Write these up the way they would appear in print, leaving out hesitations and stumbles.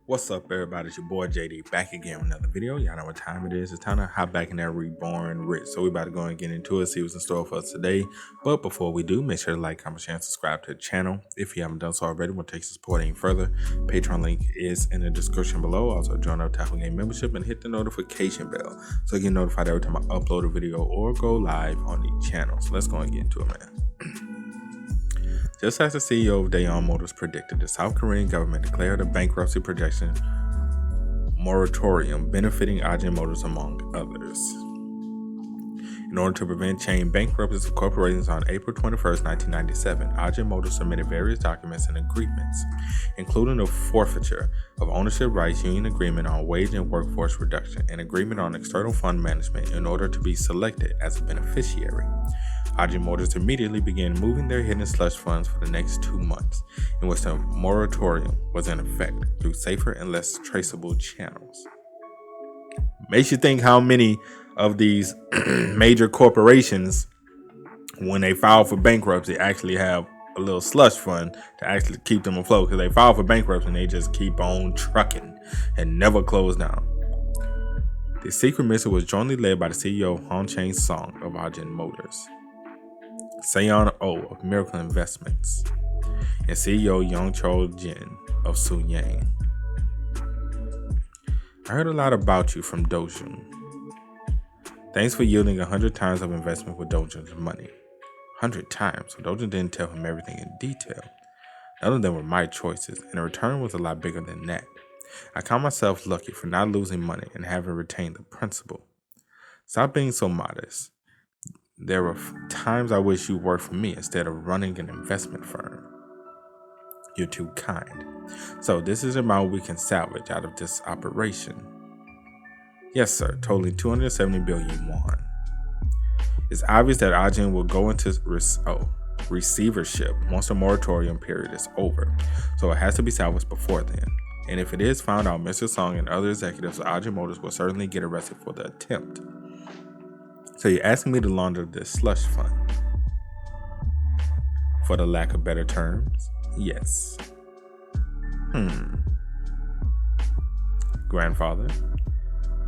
What's up, everybody? It's your boy JD back again with another video. Y'all know what time it is. It's time to hop back in that Reborn rich. So we about to go and get into it, see what's in store for us today. But before we do, make sure to like, comment, share, and subscribe to the channel. If you haven't done so already, we'll take your support any further. Patreon link is in the description below. Also, join our Otaku Game membership and hit the notification bell so you get notified every time I upload a video or go live on the channel. So let's go and get into it, man. Just as the CEO of Daeon Motors predicted, the South Korean government declared a bankruptcy projection moratorium benefiting Ajin Motors among others. In order to prevent chain bankruptcies of corporations on April 21st, 1997, Ajin Motors submitted various documents and agreements, including a forfeiture of ownership rights, union agreement on wage and workforce reduction, and agreement on external fund management in order to be selected as a beneficiary. Ajin Motors immediately began moving their hidden slush funds for the next 2 months, in which the moratorium was in effect through safer and less traceable channels. Makes you think how many of these major corporations, when they file for bankruptcy, actually have a little slush fund to actually keep them afloat, because they file for bankruptcy and they just keep on trucking and never close down. The secret mission was jointly led by the CEO Hong Chang Song of Ajin Motors, Seon Oh of Miracle Investments, and CEO Young Chol Jin of Sun Yang. I heard a lot about you from Dojun. Thanks for yielding 100 times of investment with Dojun's money. 100 times, so Dojun didn't tell him everything in detail. None of them were my choices, and the return was a lot bigger than that. I count myself lucky for not losing money and having retained the principal. Stop being so modest. There were times I wish you worked for me instead of running an investment firm. You're too kind. So this is the amount we can salvage out of this operation. Yes, sir, totaling 270 billion won. It's obvious that Ajin will go into receivership once the moratorium period is over, so it has to be salvaged before then. And if it is found out, Mr. Song and other executives of Ajin Motors will certainly get arrested for the attempt. So you're asking me to launder this slush fund? For the lack of better terms? Yes. Grandfather,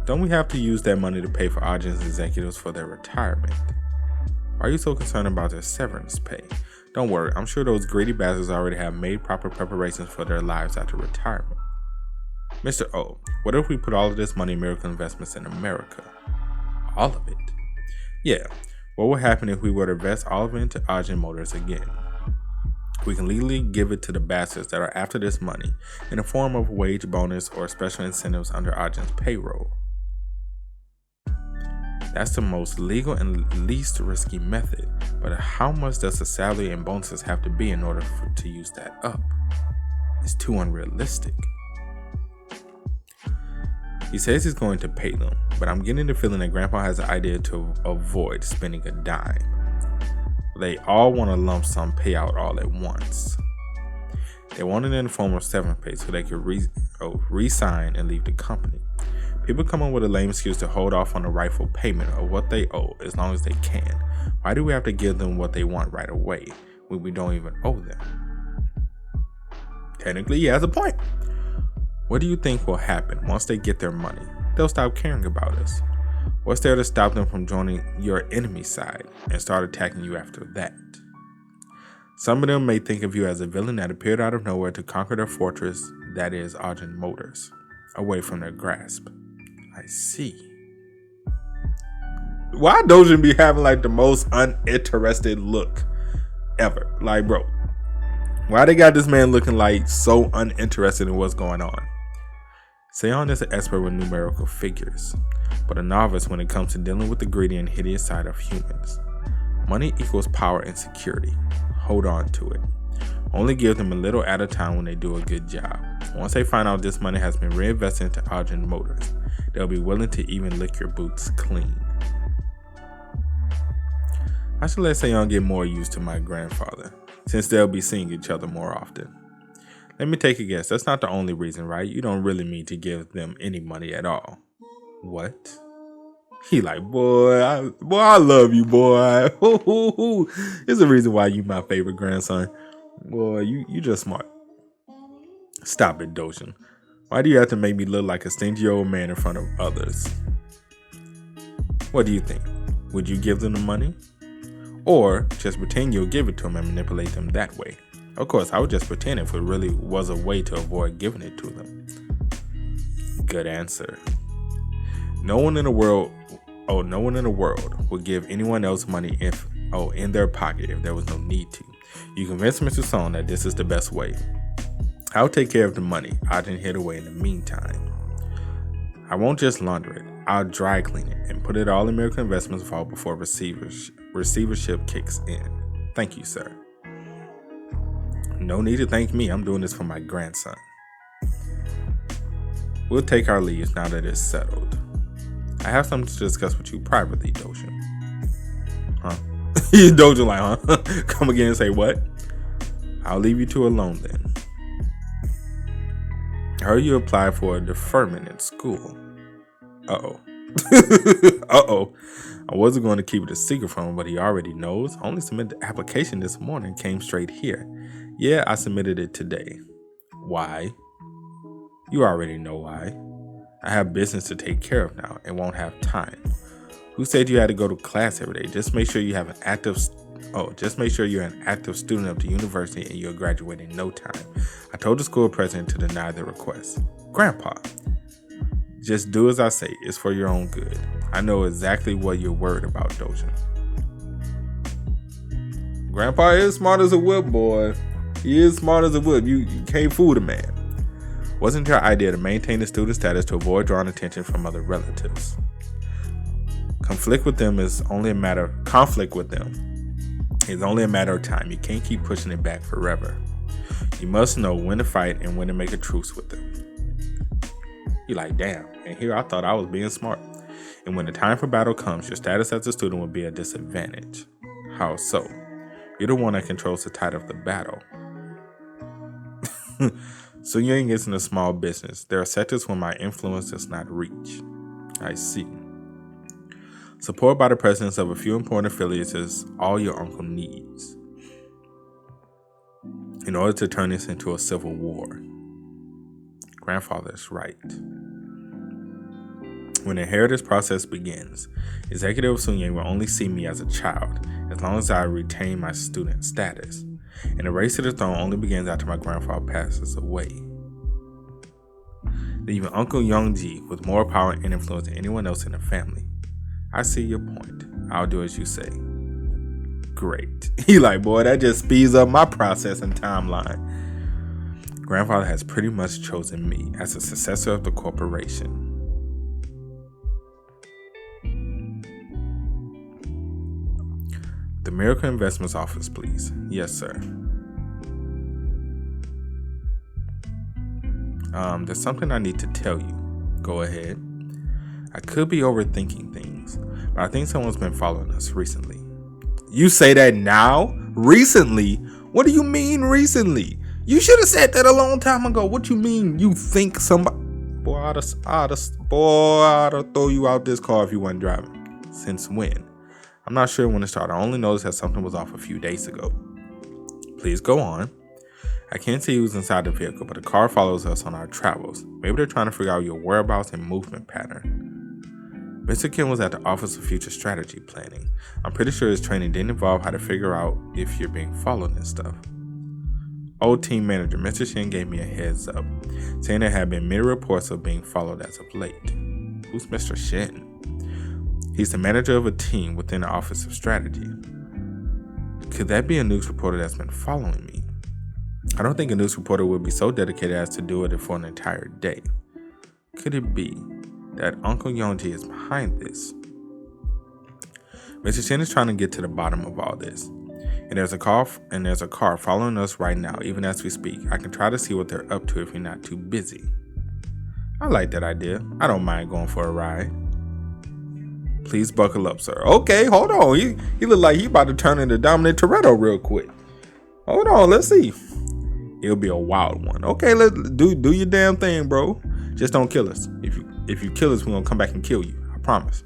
don't we have to use that money to pay for Ajin's executives for their retirement? Why are you so concerned about their severance pay? Don't worry, I'm sure those greedy bastards already have made proper preparations for their lives after retirement. Mr. O, what if we put all of this money in Miracle Investments in America? All of it? Yeah, what would happen if we were to invest all of it into Ajin Motors again? We can legally give it to the bastards that are after this money in the form of wage bonus or special incentives under Ajin's payroll. That's the most legal and least risky method, but how much does the salary and bonuses have to be in order to use that up? It's too unrealistic. He says he's going to pay them, but I'm getting the feeling that Grandpa has an idea to avoid spending a dime. They all want a lump sum payout all at once. They want it in the form of severance pay so they can resign and leave the company. People come up with a lame excuse to hold off on the rightful payment of what they owe as long as they can. Why do we have to give them what they want right away when we don't even owe them? Technically, he has a point. What do you think will happen once they get their money? They'll stop caring about us. What's there to stop them from joining your enemy side and start attacking you after that? Some of them may think of you as a villain that appeared out of nowhere to conquer their fortress, that is Ajin Motors, away from their grasp. I see. Why Dojin be having like the most uninterested look ever? Like, bro, why they got this man looking like so uninterested in what's going on? Seon is an expert with numerical figures, but a novice when it comes to dealing with the greedy and hideous side of humans. Money equals power and security. Hold on to it. Only give them a little at a time when they do a good job. Once they find out this money has been reinvested into Ajin Motors, they'll be willing to even lick your boots clean. I should let Seon get more used to my grandfather, since they'll be seeing each other more often. Let me take a guess. That's not the only reason, right? You don't really mean to give them any money at all. What? He like, boy, I love you, boy. There's a reason why you my favorite grandson. Boy, you just smart. Stop it, Dojin. Why do you have to make me look like a stingy old man in front of others? What do you think? Would you give them the money? Or just pretend you'll give it to them and manipulate them that way? Of course, I would just pretend if it really was a way to avoid giving it to them. Good answer. No one in the world would give anyone else money in their pocket if there was no need to. You convince Mr. Song that this is the best way. I'll take care of the money. I can hid away in the meantime. I won't just launder it. I'll dry clean it and put it all in American Investments vault before receivership kicks in. Thank you, sir. No need to thank me. I'm doing this for my grandson. We'll take our leaves now that it's settled. I have something to discuss with you privately, Dojin. Huh? Dojin like, huh? Come again and say what? I'll leave you two alone then. I heard you applied for a deferment in school. Uh-oh. Uh-oh. I wasn't going to keep it a secret from him, but he already knows. I only submitted the application this morning, came straight here. Yeah, I submitted it today. Why? You already know why. I have business to take care of now and won't have time. Who said you had to go to class every day? Just make sure you're an active student of the university and you'll graduate in no time. I told the school president to deny the request. Grandpa, just do as I say. It's for your own good. I know exactly what you're worried about, Dojin. Grandpa is smart as a whip, boy. He is smart as a whip. You can't fool the man. Wasn't your idea to maintain the student status to avoid drawing attention from other relatives? Conflict with them is only a matter of time. You can't keep pushing it back forever. You must know when to fight and when to make a truce with them. You're like, damn, and here I thought I was being smart. And when the time for battle comes, your status as a student will be a disadvantage. How so? You're the one that controls the tide of the battle. So you ain't getting a small business. There are sectors where my influence does not reach. I see. Support by the presence of a few important affiliates is all your uncle needs in order to turn this into a civil war. Grandfather is right. When the inheritance process begins, Executive Sunye will only see me as a child as long as I retain my student status. And the race to the throne only begins after my grandfather passes away. Leaving Uncle Youngji with more power and influence than anyone else in the family. I see your point. I'll do as you say. Great. He like, boy, that just speeds up my process and timeline. Grandfather has pretty much chosen me as the successor of the corporation. The Miracle Investments office, please. Yes, sir. There's something I need to tell you. Go ahead. I could be overthinking things, but I think someone's been following us recently. You say that now? Recently? What do you mean recently? You should have said that a long time ago. What you mean you think somebody... Boy, I'd have throw you out this car if you weren't driving. Since when? I'm not sure when it started. I only noticed that something was off a few days ago. Please go on. I can't see who's inside the vehicle, but the car follows us on our travels. Maybe they're trying to figure out your whereabouts and movement pattern. Mr. Kim was at the Office of Future Strategy Planning. I'm pretty sure his training didn't involve how to figure out if you're being followed and stuff. Old team manager Mr. Shin gave me a heads up, saying there had been many reports of being followed as of late. Who's Mr. Shin? He's the manager of a team within the Office of Strategy. Could that be a news reporter that's been following me? I don't think a news reporter would be so dedicated as to do it for an entire day. Could it be that Uncle Yongji is behind this? Mr. Shin is trying to get to the bottom of all this. And there's a car following us right now, even as we speak. I can try to see what they're up to if you're not too busy. I like that idea. I don't mind going for a ride. Please buckle up, sir. Okay, hold on. He look like he about to turn into Dominic Toretto real quick. Hold on, let's see. It'll be a wild one. Okay, let's do your damn thing, bro. Just don't kill us. If you kill us, we're gonna come back and kill you. I promise.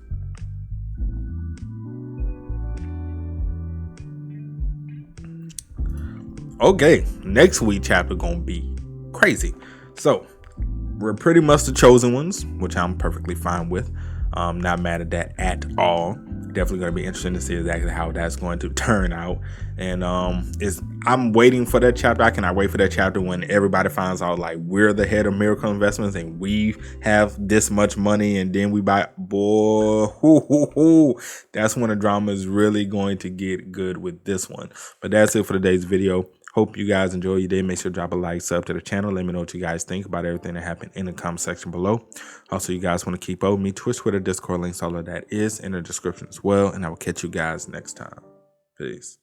Okay, next week chapter gonna be crazy. So we're pretty much the chosen ones, which I'm perfectly fine with. Not mad at that at all. Definitely going to be interesting to see exactly how that's going to turn out. And I'm waiting for that chapter. I cannot wait for that chapter when everybody finds out like we're the head of Miracle Investments and we have this much money, and then we buy. Boy, that's when the drama is really going to get good with this one. But that's it for today's video. Hope you guys enjoy your day. Make sure to drop a like, sub to the channel. Let me know what you guys think about everything that happened in the comment section below. Also, you guys want to keep up with me, Twitch, Twitter, Discord links, all of that is in the description as well. And I will catch you guys next time. Peace.